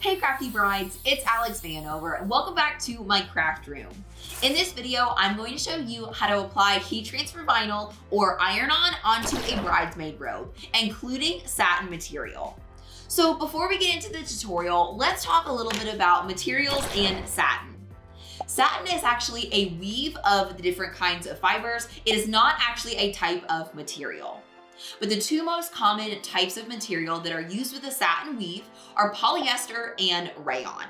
Hey crafty brides, it's Alex Vanover and welcome back to my craft room. In this video, I'm going to show you how to apply heat transfer vinyl or iron-on onto a bridesmaid robe, including satin material. So before we get into the tutorial, let's talk a little bit about materials and satin. Satin is actually a weave of the different kinds of fibers. It is not actually a type of material. But the two most common types of material that are used with a satin weave are polyester and rayon.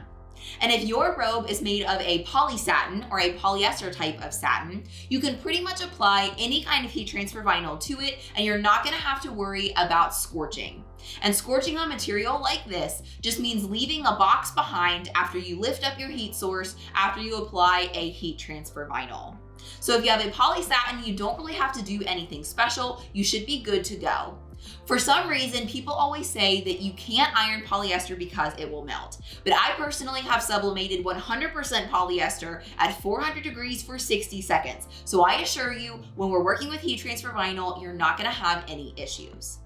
And if your robe is made of a poly satin or a polyester type of satin, you can pretty much apply any kind of heat transfer vinyl to it and you're not gonna have to worry about scorching. And scorching on material like this just means leaving a box behind after you lift up your heat source after you apply a heat transfer vinyl. So if you have a poly satin, you don't really have to do anything special. You should be good to go. For some reason, people always say that you can't iron polyester because it will melt. But I personally have sublimated 100% polyester at 400 degrees for 60 seconds. So I assure you, when we're working with heat transfer vinyl, you're not gonna have any issues.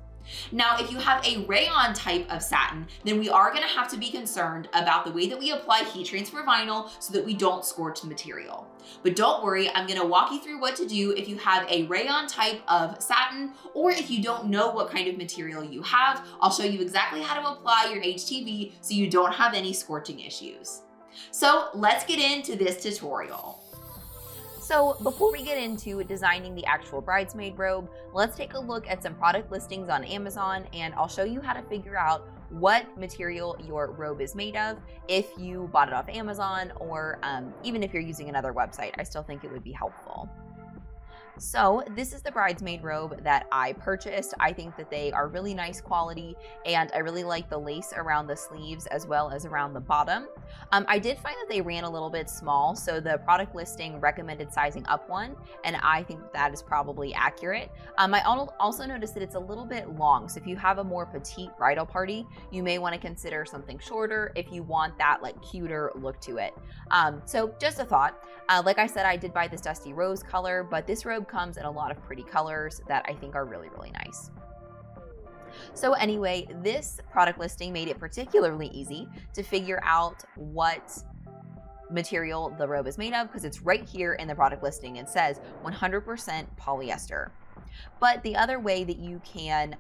Now, if you have a rayon type of satin, then we are gonna have to be concerned about the way that we apply heat transfer vinyl so that we don't scorch the material. But don't worry, I'm gonna walk you through what to do if you have a rayon type of satin, or if you don't know what kind of material you have, I'll show you exactly how to apply your HTV so you don't have any scorching issues. So let's get into this tutorial. So before we get into designing the actual bridesmaid robe, let's take a look at some product listings on Amazon and I'll show you how to figure out what material your robe is made of if you bought it off Amazon or even if you're using another website. I still think it would be helpful. So this is the bridesmaid robe that I purchased. I think that they are really nice quality and I really like the lace around the sleeves as well as around the bottom. I did find that they ran a little bit small, so the product listing recommended sizing up one, and I think that is probably accurate. I also noticed that it's a little bit long, so if you have a more petite bridal party, you may want to consider something shorter if you want that like cuter look to it. So just a thought. Like I said, I did buy this dusty rose color, but this robe comes in a lot of pretty colors that I think are really, really nice. So anyway, this product listing made it particularly easy to figure out what material the robe is made of because it's right here in the product listing. It says 100% polyester. But the other way that you can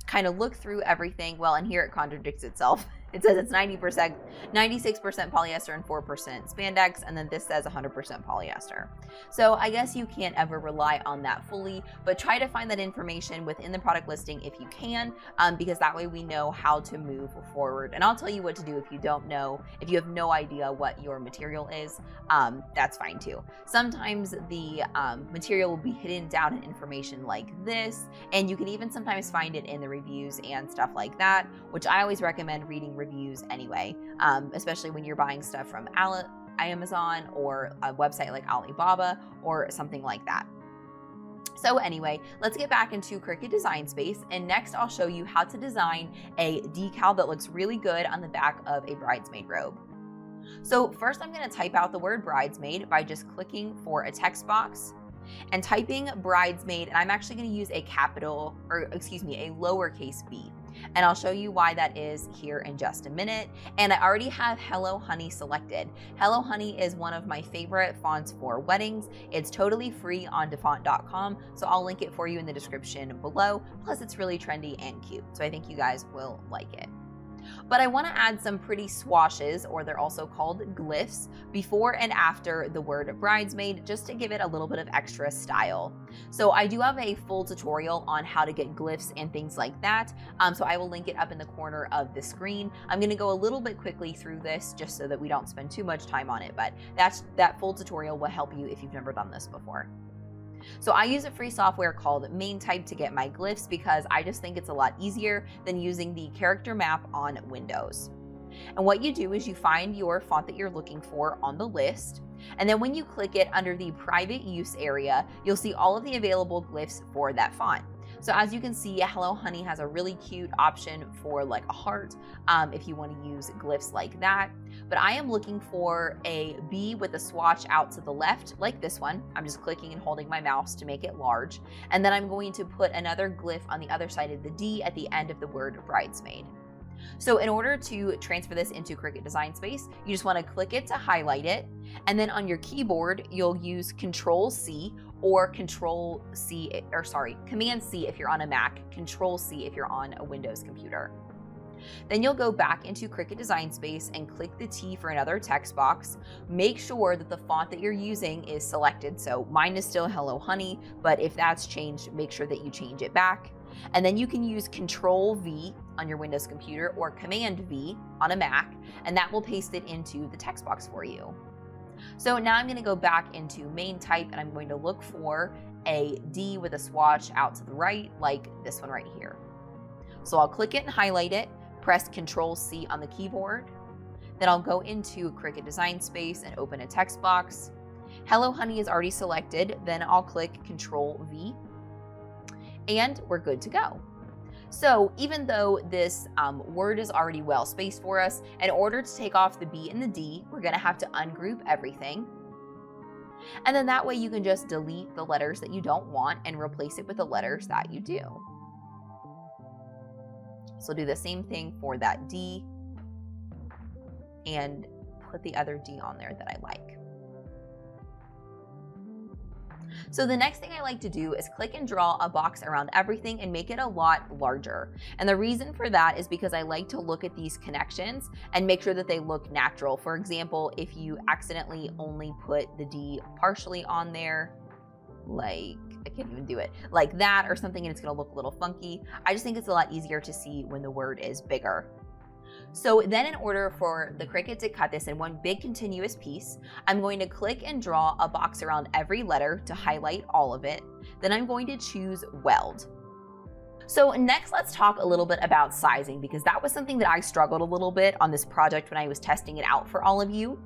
kind of look through everything, well, and here it contradicts itself. It says it's 96% polyester and 4% spandex, and then this says 100% polyester. So I guess you can't ever rely on that fully, but try to find that information within the product listing if you can, because that way we know how to move forward. And I'll tell you what to do if you don't know, if you have no idea what your material is, that's fine too. Sometimes the material will be hidden down in information like this, and you can even sometimes find it in the reviews and stuff like that, which I always recommend reading reviews anyway, especially when you're buying stuff from Amazon or a website like Alibaba or something like that. So anyway, let's get back into Cricut Design Space, and next I'll show you how to design a decal that looks really good on the back of a bridesmaid robe. So first I'm going to type out the word bridesmaid by just clicking for a text box and typing bridesmaid, and I'm actually going to use a lowercase b. And I'll show you why that is here in just a minute. And I already have Hello Honey selected. Hello Honey is one of my favorite fonts for weddings. It's totally free on dafont.com, so I'll link it for you in the description below. Plus it's really trendy and cute, so I think you guys will like it. But I want to add some pretty swashes, or they're also called glyphs, before and after the word bridesmaid, just to give it a little bit of extra style. So I do have a full tutorial on how to get glyphs and things like that, so I will link it up in the corner of the screen. I'm going to go a little bit quickly through this just so that we don't spend too much time on it, but that full tutorial will help you if you've never done this before. So I use a free software called MainType to get my glyphs because I just think it's a lot easier than using the character map on Windows. And what you do is you find your font that you're looking for on the list, and then when you click it under the private use area, you'll see all of the available glyphs for that font. So as you can see, Hello Honey has a really cute option for like a heart if you want to use glyphs like that. But I am looking for a B with a swatch out to the left, like this one. I'm just clicking and holding my mouse to make it large. And then I'm going to put another glyph on the other side of the D at the end of the word bridesmaid. So in order to transfer this into Cricut Design Space, you just want to click it to highlight it. And then on your keyboard, you'll use Control C or Command C if you're on a Mac, Control C if you're on a Windows computer. Then you'll go back into Cricut Design Space and click the T for another text box. Make sure that the font that you're using is selected. So mine is still Hello Honey, but if that's changed, make sure that you change it back. And then you can use Control V on your Windows computer or Command V on a Mac, and that will paste it into the text box for you. So now I'm going to go back into main type and I'm going to look for a D with a swatch out to the right, like this one right here. So I'll click it and highlight it, press Control C on the keyboard. Then I'll go into Cricut Design Space and open a text box. Hello Honey is already selected, then I'll click Control V. And we're good to go. So even though this word is already well spaced for us, in order to take off the B and the D, we're gonna have to ungroup everything. And then that way you can just delete the letters that you don't want and replace it with the letters that you do. So do the same thing for that D and put the other D on there that I like. So the next thing I like to do is click and draw a box around everything and make it a lot larger. And the reason for that is because I like to look at these connections and make sure that they look natural. For example, if you accidentally only put the D partially on there, like, I can't even do it, like that or something, and it's gonna look a little funky. I just think it's a lot easier to see when the word is bigger. So then in order for the Cricut to cut this in one big continuous piece, I'm going to click and draw a box around every letter to highlight all of it. Then I'm going to choose Weld. So next, let's talk a little bit about sizing, because that was something that I struggled a little bit on this project when I was testing it out for all of you.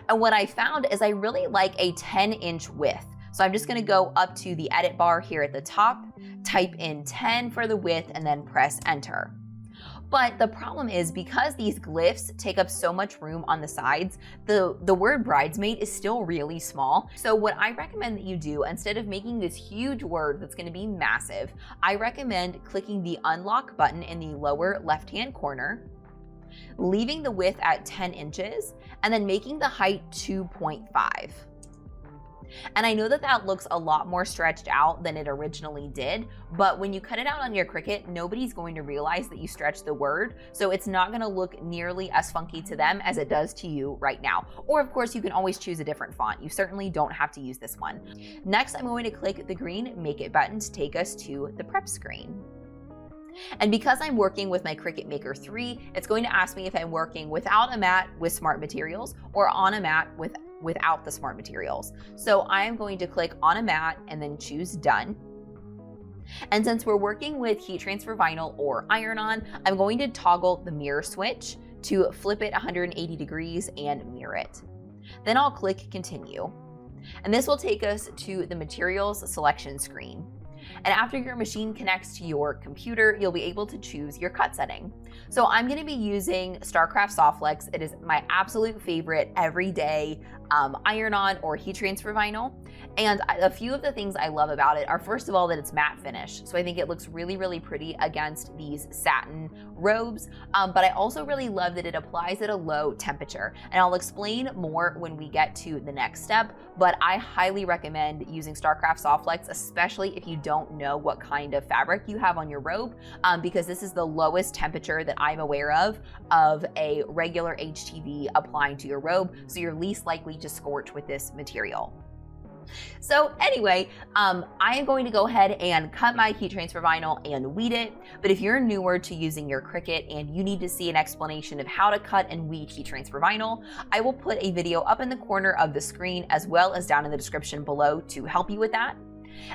And what I found is I really like a 10-inch width. So I'm just gonna go up to the edit bar here at the top, type in 10 for the width, and then press enter. But the problem is, because these glyphs take up so much room on the sides, the word bridesmaid is still really small. So what I recommend that you do, instead of making this huge word that's gonna be massive, I recommend clicking the unlock button in the lower left-hand corner, leaving the width at 10 inches, and then making the height 2.5. And I know that that looks a lot more stretched out than it originally did, but when you cut it out on your Cricut, nobody's going to realize that you stretched the word, so it's not gonna look nearly as funky to them as it does to you right now. Or of course, you can always choose a different font. You certainly don't have to use this one. Next, I'm going to click the green Make It button to take us to the prep screen. And because I'm working with my Cricut Maker 3, it's going to ask me if I'm working without a mat with smart materials or on a mat without the smart materials. So I am going to click on a mat and then choose done. And since we're working with heat transfer vinyl or iron-on, I'm going to toggle the mirror switch to flip it 180 degrees and mirror it. Then I'll click continue. And this will take us to the materials selection screen. And after your machine connects to your computer, you'll be able to choose your cut setting. So I'm going to be using Starcraft Softflex. It is my absolute favorite everyday iron-on or heat transfer vinyl. And a few of the things I love about it are, first of all, that it's matte finish. So I think it looks really, really pretty against these satin robes. But I also really love that it applies at a low temperature. And I'll explain more when we get to the next step, but I highly recommend using Starcraft Softflex, especially if you don't know what kind of fabric you have on your robe, because this is the lowest temperature that I'm aware of a regular HTV applying to your robe. So you're least likely to scorch with this material. So anyway, I am going to go ahead and cut my heat transfer vinyl and weed it. But if you're newer to using your Cricut and you need to see an explanation of how to cut and weed heat transfer vinyl, I will put a video up in the corner of the screen as well as down in the description below to help you with that.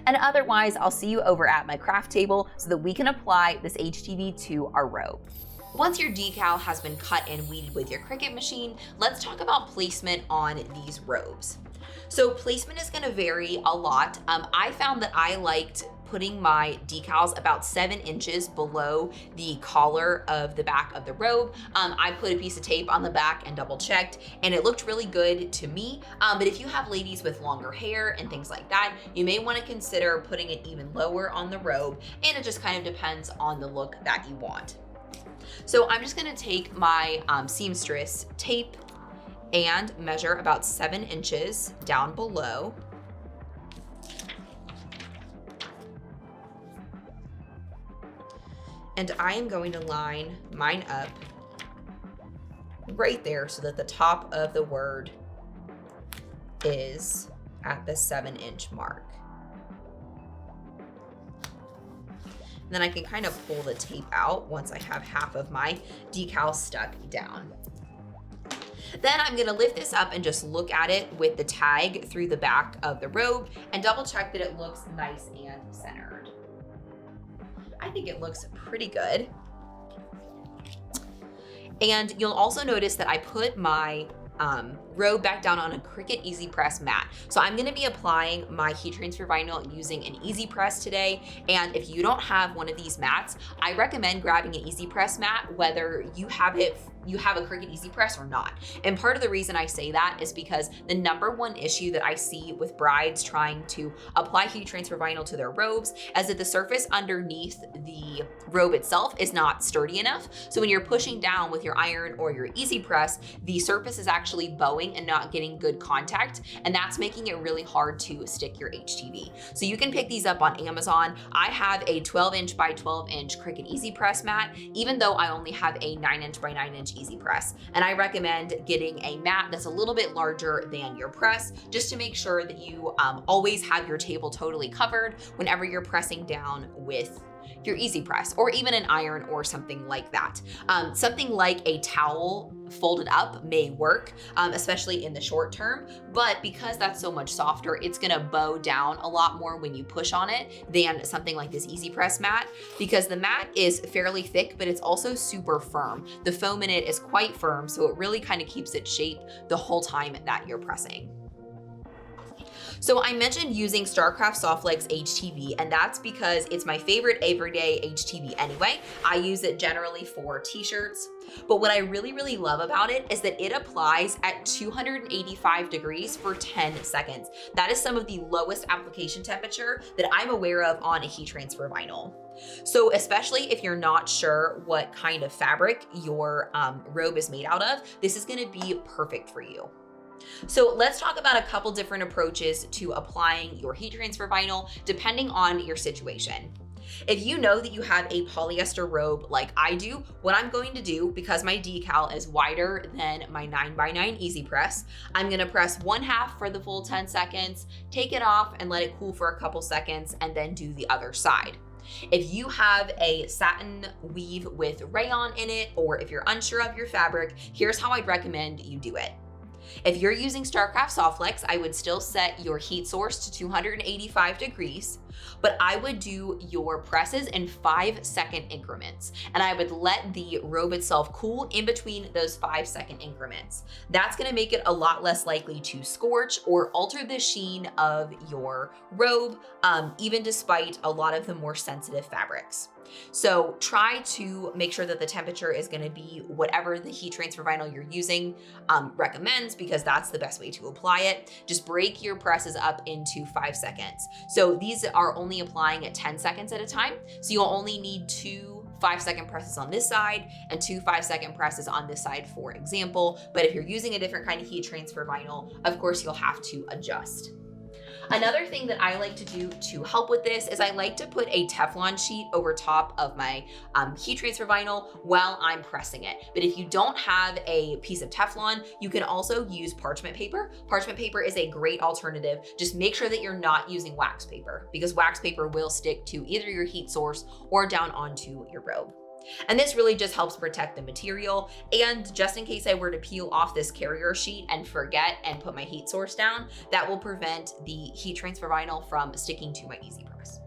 And otherwise, I'll see you over at my craft table so that we can apply this HTV to our robe. Once your decal has been cut and weeded with your Cricut machine, let's talk about placement on these robes. So placement is gonna vary a lot. I found that I liked putting my decals about 7 inches below the collar of the back of the robe. I put a piece of tape on the back and double checked, and it looked really good to me. But if you have ladies with longer hair and things like that, you may wanna consider putting it even lower on the robe, and it just kind of depends on the look that you want. So I'm just gonna take my seamstress tape and measure about 7 inches down below. And I am going to line mine up right there so that the top of the word is at the 7-inch mark. Then I can kind of pull the tape out once I have half of my decal stuck down. Then I'm gonna lift this up and just look at it with the tag through the back of the robe and double check that it looks nice and centered. I think it looks pretty good. And you'll also notice that I put my robe back down on a Cricut Easy Press mat. So I'm gonna be applying my heat transfer vinyl using an Easy Press today. And if you don't have one of these mats, I recommend grabbing an Easy Press mat, whether you have a Cricut Easy Press or not. And part of the reason I say that is because the #1 issue that I see with brides trying to apply heat transfer vinyl to their robes is that the surface underneath the robe itself is not sturdy enough. So when you're pushing down with your iron or your Easy Press, the surface is actually bowing and not getting good contact, and that's making it really hard to stick your HTV. So you can pick these up on Amazon. I have a 12-inch by 12-inch Cricut Easy Press mat, even though I only have a 9-inch by 9-inch Easy Press. And I recommend getting a mat that's a little bit larger than your press, just to make sure that you always have your table totally covered whenever you're pressing down with your Easy Press, or even an iron or something like that. Something like a towel folded up may work, especially in the short term, but because that's so much softer, it's gonna bow down a lot more when you push on it than something like this Easy Press mat, because the mat is fairly thick, but it's also super firm. The foam in it is quite firm, so it really kind of keeps its shape the whole time that you're pressing. So I mentioned using Starcraft Softflex HTV, and that's because it's my favorite everyday HTV anyway. I use it generally for t-shirts. But what I really, really love about it is that it applies at 285 degrees for 10 seconds. That is some of the lowest application temperature that I'm aware of on a heat transfer vinyl. So especially if you're not sure what kind of fabric your robe is made out of, this is gonna be perfect for you. So let's talk about a couple different approaches to applying your heat transfer vinyl depending on your situation. If you know that you have a polyester robe like I do, what I'm going to do, because my decal is wider than my 9x9 Easy Press, I'm gonna press 1/2 for the full 10 seconds, take it off and let it cool for a couple seconds, and then do the other side. If you have a satin weave with rayon in it, or if you're unsure of your fabric, here's how I'd recommend you do it. If you're using Starcraft Softflex, I would still set your heat source to 285 degrees, but I would do your presses in 5-second increments, and I would let the robe itself cool in between those 5-second increments. That's gonna make it a lot less likely to scorch or alter the sheen of your robe, even despite a lot of the more sensitive fabrics. So try to make sure that the temperature is gonna be whatever the heat transfer vinyl you're using recommends, because that's the best way to apply it. Just break your presses up into 5 seconds. So these are only applying at 10 seconds at a time. So you'll only need 2 5-second presses on this side and 2 5-second presses on this side, for example. But if you're using a different kind of heat transfer vinyl, of course you'll have to adjust. Another thing that I like to do to help with this is I like to put a Teflon sheet over top of my heat transfer vinyl while I'm pressing it. But if you don't have a piece of Teflon, you can also use parchment paper. Parchment paper is a great alternative. Just make sure that you're not using wax paper, because wax paper will stick to either your heat source or down onto your robe. And this really just helps protect the material. And just in case I were to peel off this carrier sheet and forget and put my heat source down, that will prevent the heat transfer vinyl from sticking to my Easy Press.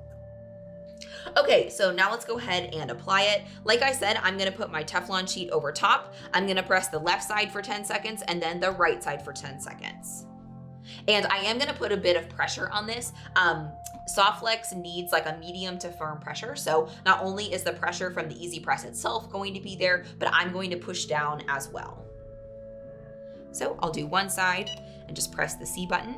Okay, so now let's go ahead and apply it. Like I said, I'm gonna put my Teflon sheet over top. I'm gonna press the left side for 10 seconds and then the right side for 10 seconds. And I am gonna put a bit of pressure on this. Softflex needs like a medium to firm pressure. So not only is the pressure from the Easy Press itself going to be there, but I'm going to push down as well. So I'll do one side and just press the C button.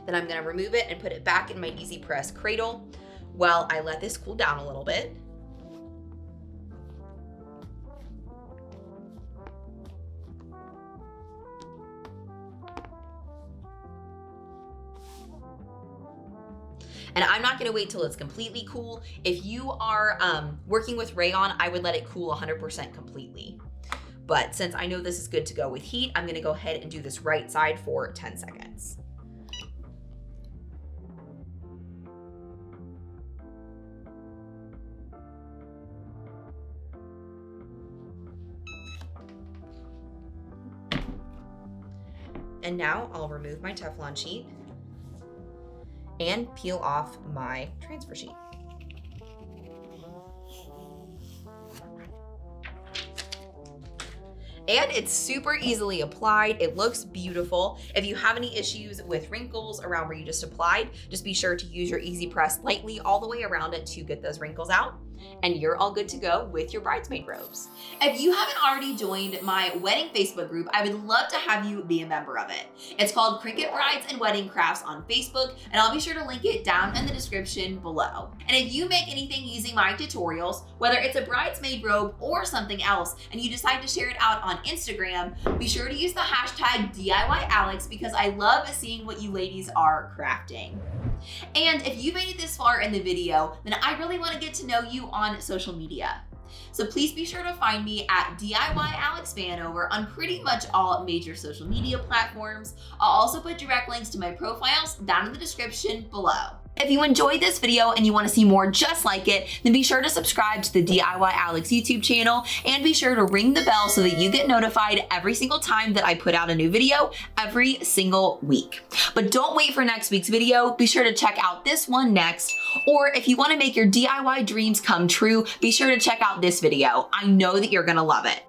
Then I'm gonna remove it and put it back in my Easy Press cradle while I let this cool down a little bit. And I'm not gonna wait till it's completely cool. If you are working with rayon, I would let it cool 100% completely. But since I know this is good to go with heat, I'm gonna go ahead and do this right side for 10 seconds. And now I'll remove my Teflon sheet and peel off my transfer sheet. And it's super easily applied. It looks beautiful. If you have any issues with wrinkles around where you just applied, just be sure to use your Easy Press lightly all the way around it to get those wrinkles out. And you're all good to go with your bridesmaid robes. If you haven't already joined my wedding Facebook group, I would love to have you be a member of it. It's called Cricut Brides and Wedding Crafts on Facebook, and I'll be sure to link it down in the description below. And if you make anything using my tutorials, whether it's a bridesmaid robe or something else, and you decide to share it out on Instagram, be sure to use the hashtag DIYAlex because I love seeing what you ladies are crafting. And if you made it this far in the video, then I really want to get to know you on social media. So please be sure to find me at DIYAlexVanover on pretty much all major social media platforms. I'll also put direct links to my profiles down in the description below. If you enjoyed this video and you want to see more just like it, then be sure to subscribe to the DIY Alex YouTube channel and be sure to ring the bell so that you get notified every single time that I put out a new video every single week. But don't wait for next week's video. Be sure to check out this one next. Or if you want to make your DIY dreams come true, be sure to check out this video. I know that you're going to love it.